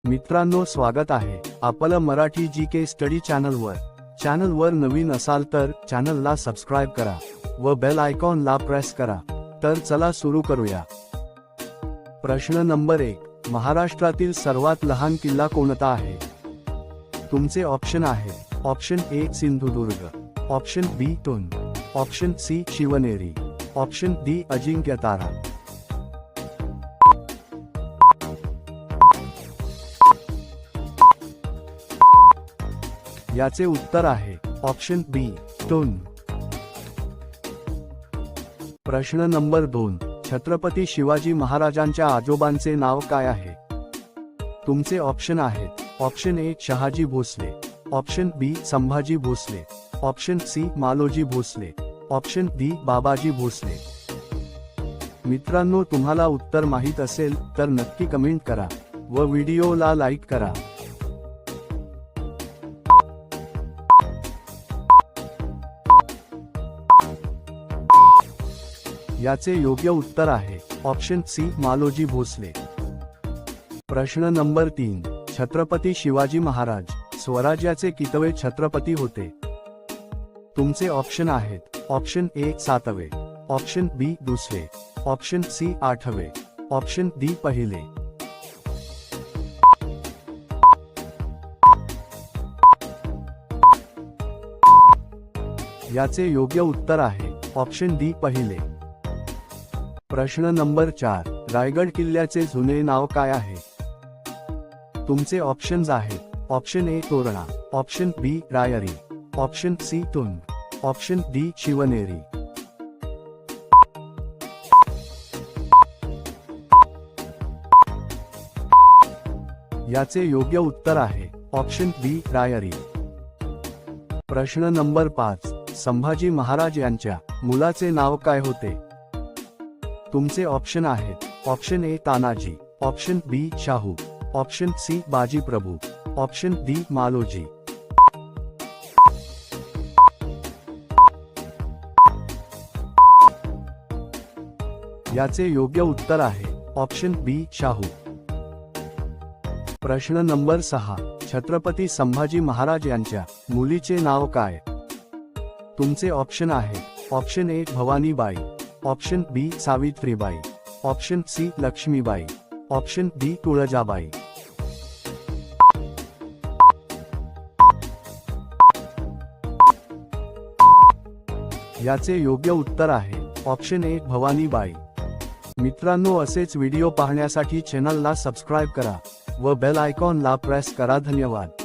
मित्रांनो, स्वागत आहे आपलं मराठी GK स्टडी चॅनलवर नवीन असाल तर चॅनलला सबस्क्राइब करा व बेल आयकॉनला प्रेस करा। तर चला सुरू करूया। प्रश्न नंबर 1, महाराष्ट्रातील सर्वात लहान किल्ला कोणता आहे? तुमचे ऑप्शन आहे option A Sindhudurg, option B तुन, option C Shivneri, option D Ajinkyatara. याचे उत्तर आहे ऑप्शन बी तुन। प्रश्न नंबर 2, छत्रपती शिवाजी महाराजांच्या आजोबांचे नाव काय आहे? तुमचे ऑप्शन आहेत option A Shahaji Bhosale, option B Sambhaji Bhosale, option C Maloji Bhosale, option D Babaji Bhosale. मित्रांनो, तुम्हाला उत्तर माहित असेल तर नक्की कमेंट करा व व्हिडिओला लाईक करा। याचे योग्य उत्तर आहे ऑप्शन सी मालोजी भोसले। प्रश्न नंबर 3, छत्रपती शिवाजी महाराज स्वराज्याचे कितवे छत्रपती होते? तुमचे ऑप्शन आहेत ऑप्शन ए 7वे, ऑप्शन बी 2रे, ऑप्शन सी 8वे, ऑप्शन डी पहिले। याचे योग्य उत्तर आहे ऑप्शन डी पहिले। प्रश्न नंबर 4, रायगड किल्ल्याचे जुने नाव काय आहे? तुमचे ऑप्शन्स आहेत option A Torna, option B Rairi, option C तुन, ऑप्शन डी शिवनेरी। याचे योग्य उत्तर आहे ऑप्शन बी रायरी। प्रश्न नंबर 5, संभाजी महाराज यांच्या मुलाचे नाव काय होते? तुमचे ऑप्शन आहेत option A Tanaji, option B Shahu, option C Bajiprabhu, option D Maloji. याचे योग्य उत्तर आहे ऑप्शन बी शाहू। प्रश्न नंबर 6, छत्रपती संभाजी महाराज यांच्या मुलीचे नाव काय? तुमचे ऑप्शन आहेत option A Bhavanibai, option B Savitribai, option C Lakshmibai, option D Tuljabai. याचे योग्य उत्तर आहे ऑप्शन ए भवानीबाई। मित्रांनो, असेच व्हिडिओ पाहण्यासाठी चॅनलला सबस्क्राइब करा व बेल आयकॉनला प्रेस करा। धन्यवाद।